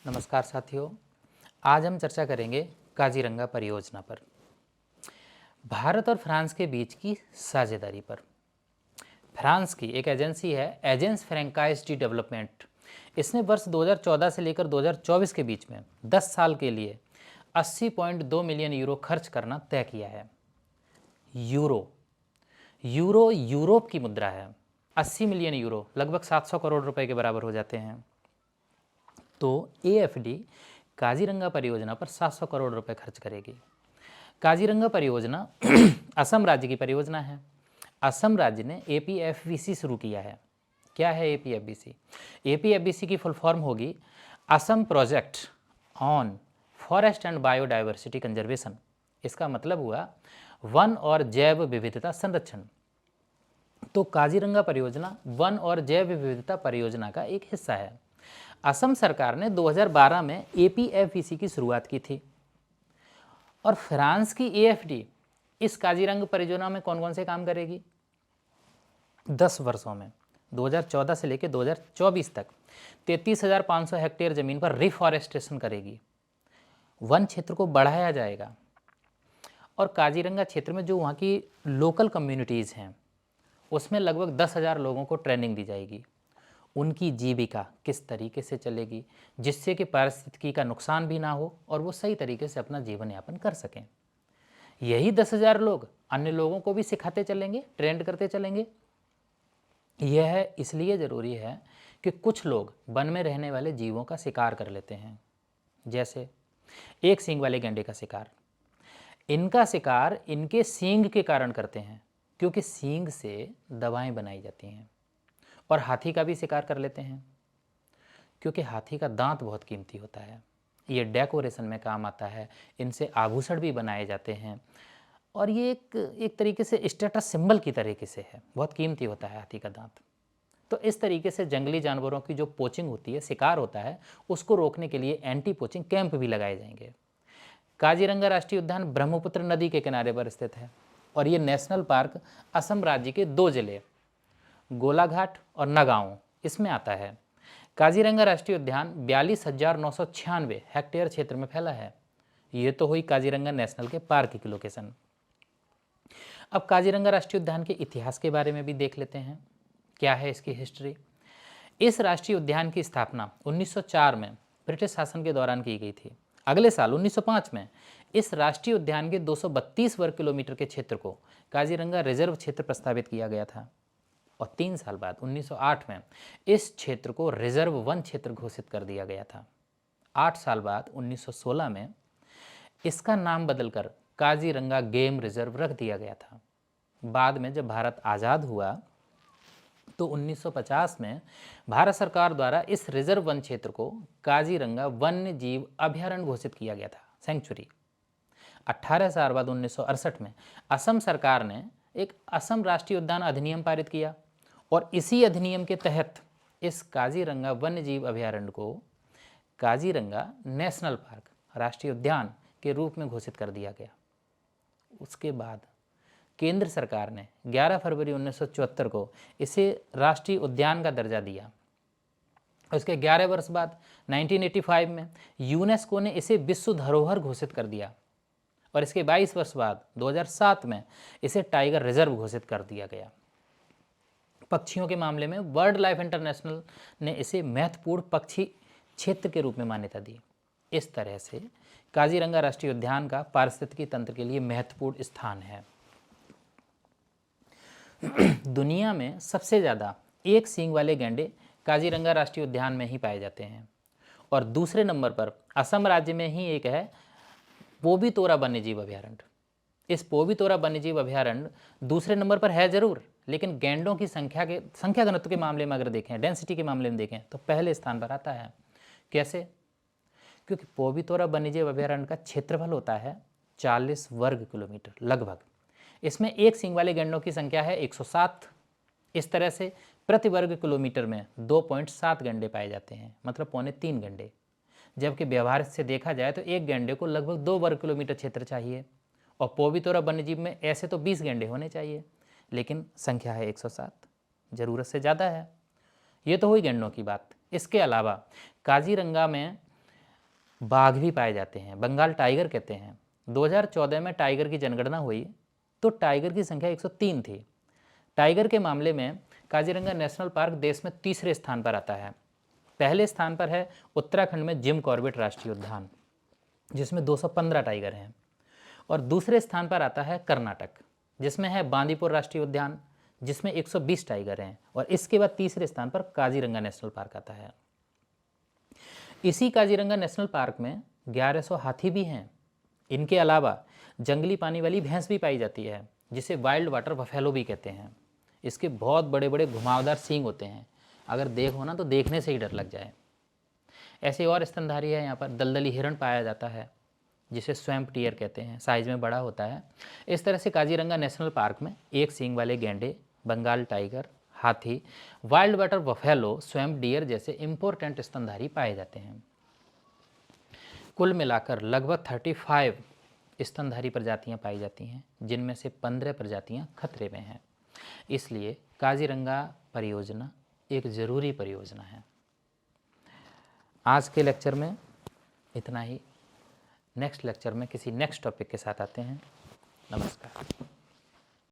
नमस्कार साथियों, आज हम चर्चा करेंगे काजीरंगा परियोजना पर, भारत और फ्रांस के बीच की साझेदारी पर। फ्रांस की एक एजेंसी है एजेंस फ्रैंकाइज डी डेवलपमेंट। इसने वर्ष 2014 से लेकर 2024 के बीच में 10 साल के लिए 80.2 मिलियन यूरो खर्च करना तय किया है। यूरो यूरो यूरोप की मुद्रा है। 80 मिलियन यूरो लगभग 700 करोड़ रुपए के बराबर हो जाते हैं। तो एएफडी काजीरंगा परियोजना पर 700 करोड़ रुपए खर्च करेगी। काजीरंगा परियोजना असम राज्य की परियोजना है। असम राज्य ने एपीएफबीसी शुरू किया है। क्या है एपीएफबीसी? एपीएफबीसी की फुल फॉर्म होगी Assam project on forest and biodiversity conservation. इसका मतलब हुआ वन और जैव विविधता संरक्षण। तो काजीरंगा परियोजना वन और जैव विविधता परियोजना का एक हिस्सा है। असम सरकार ने 2012 में एपीएफबीसी की शुरुआत की थी और फ्रांस की एएफडी इस काजीरंगा परियोजना में कौन कौन से काम करेगी? 10 वर्षों में 2014 से लेकर 2024 तक 33,500 हेक्टेयर जमीन पर रिफॉरेस्टेशन करेगी। वन क्षेत्र को बढ़ाया जाएगा और काजीरंगा क्षेत्र में जो वहाँ की लोकल कम्युनिटीज़ हैं उसमें लगभग 10,000 लोगों को ट्रेनिंग दी जाएगी। उनकी जीविका किस तरीके से चलेगी जिससे कि पारिस्थितिकी का नुकसान भी ना हो और वो सही तरीके से अपना जीवन यापन कर सकें। यही 10,000 लोग अन्य लोगों को भी सिखाते चलेंगे, ट्रेंड करते चलेंगे। यह इसलिए ज़रूरी है कि कुछ लोग वन में रहने वाले जीवों का शिकार कर लेते हैं, जैसे एक सींग वाले गैंडे का शिकार। इनका शिकार इनके सींग के कारण करते हैं क्योंकि सींग से दवाएं बनाई जाती हैं। और हाथी का भी शिकार कर लेते हैं क्योंकि हाथी का दांत बहुत कीमती होता है। ये डेकोरेशन में काम आता है, इनसे आभूषण भी बनाए जाते हैं और ये एक तरीके से स्टेटस सिंबल की तरीके से है, बहुत कीमती होता है हाथी का दांत। तो इस तरीके से जंगली जानवरों की जो पोचिंग होती है, शिकार होता है, उसको रोकने के लिए एंटी पोचिंग कैंप भी लगाए जाएंगे। काजीरंगा राष्ट्रीय उद्यान ब्रह्मपुत्र नदी के किनारे पर स्थित है और ये नेशनल पार्क असम राज्य के 2 जिले गोलाघाट और नगांव इसमें आता है। काजीरंगा राष्ट्रीय उद्यान 42,996 हेक्टेयर क्षेत्र में फैला है। ये तो हुई काजीरंगा नेशनल के पार्क की लोकेशन। अब काजीरंगा राष्ट्रीय उद्यान के इतिहास के बारे में भी देख लेते हैं। क्या है इसकी हिस्ट्री? इस राष्ट्रीय उद्यान की स्थापना 1904 में ब्रिटिश शासन के दौरान की गई थी। अगले साल 1905 में इस राष्ट्रीय उद्यान के 232 वर्ग किलोमीटर के क्षेत्र को काजीरंगा रिजर्व क्षेत्र प्रस्तावित किया गया था और 3 साल बाद 1908 में इस क्षेत्र को रिजर्व वन क्षेत्र घोषित कर दिया गया था। 8 साल बाद 1916 में इसका नाम बदलकर काजीरंगा गेम रिजर्व रख दिया गया था। बाद में जब भारत आज़ाद हुआ तो 1950 में भारत सरकार द्वारा इस रिजर्व वन क्षेत्र को काजीरंगा वन्य जीव अभयारण्य घोषित किया गया था, सेंचुरी। 18 साल बाद 1968 में असम सरकार ने एक असम राष्ट्रीय उद्यान अधिनियम पारित किया और इसी अधिनियम के तहत इस काजीरंगा वन्य जीव अभयारण्य को काजीरंगा नेशनल पार्क राष्ट्रीय उद्यान के रूप में घोषित कर दिया गया। उसके बाद केंद्र सरकार ने 11 फरवरी 1974 को इसे राष्ट्रीय उद्यान का दर्जा दिया। उसके 11 वर्ष बाद 1985 में यूनेस्को ने इसे विश्व धरोहर घोषित कर दिया और इसके 22 वर्ष बाद 2007 में इसे टाइगर रिजर्व घोषित कर दिया गया। पक्षियों के मामले में वर्ल्ड लाइफ इंटरनेशनल ने इसे महत्वपूर्ण पक्षी क्षेत्र के रूप में मान्यता दी। इस तरह से काजीरंगा राष्ट्रीय उद्यान का पारिस्थितिकी तंत्र के लिए महत्वपूर्ण स्थान है। दुनिया में सबसे ज़्यादा एक सींग वाले गैंडे काजीरंगा राष्ट्रीय उद्यान में ही पाए जाते हैं और दूसरे नंबर पर असम राज्य में ही एक है पोबितोरा वन्यजीव अभयारण्य। इस पोबितोरा वन्यजीव अभयारण्य दूसरे नंबर पर है जरूर, लेकिन गैंडों की संख्या घनत्व के मामले में अगर देखें, डेंसिटी के मामले में देखें तो पहले स्थान पर आता है। कैसे? क्योंकि पोबितोरा वन्यजीव अभयारण्य का क्षेत्रफल होता है 40 वर्ग किलोमीटर लगभग। इसमें एक सींग वाले गैंडों की संख्या है 107। इस तरह से प्रति वर्ग किलोमीटर में 2.7 गैंडे पाए जाते हैं, मतलब 2.25 गैंडे। जबकि व्यवहार से देखा जाए तो एक गैंडे को लगभग 2 वर्ग किलोमीटर क्षेत्र चाहिए और पोबितोरा वन्यजीव में ऐसे तो 20 गैंडे होने चाहिए, लेकिन संख्या है 107, ज़रूरत से ज़्यादा है। ये तो हुई गैंडों की बात। इसके अलावा काजीरंगा में बाघ भी पाए जाते हैं, बंगाल टाइगर कहते हैं। 2014 में टाइगर की जनगणना हुई तो टाइगर की संख्या 103 थी। टाइगर के मामले में काजीरंगा नेशनल पार्क देश में तीसरे स्थान पर आता है। पहले स्थान पर है उत्तराखंड में जिम कॉर्बेट राष्ट्रीय उद्यान, जिसमें 215 टाइगर हैं, और दूसरे स्थान पर आता है कर्नाटक, जिसमें है बांदीपुर राष्ट्रीय उद्यान, जिसमें 120 टाइगर हैं, और इसके बाद तीसरे स्थान पर काजीरंगा नेशनल पार्क आता है। इसी काजीरंगा नेशनल पार्क में 1100 हाथी भी हैं। इनके अलावा जंगली पानी वाली भैंस भी पाई जाती है, जिसे वाइल्ड वाटर बफेलो भी कहते हैं। इसके बहुत बड़े बड़े घुमावदार सींग होते हैं, अगर देखो ना तो देखने से ही डर लग जाए। ऐसे और स्तनधारी है, यहाँ पर दलदली हिरण पाया जाता है, जिसे स्वैम्प टियर कहते हैं, साइज में बड़ा होता है। इस तरह से काजीरंगा नेशनल पार्क में एक सींग वाले गैंडे, बंगाल टाइगर, हाथी, wild water buffalo, swamp dear जैसे इंपॉर्टेंट स्तनधारी पाए जाते हैं। कुल मिलाकर लगभग 35 स्तनधारी प्रजातियां पाई जाती हैं, जिनमें से 15 प्रजातियां खतरे में हैं। इसलिए काजीरंगा परियोजना एक ज़रूरी परियोजना है। आज के लेक्चर में इतना ही। नेक्स्ट लेक्चर में किसी नेक्स्ट टॉपिक के साथ आते हैं। नमस्कार।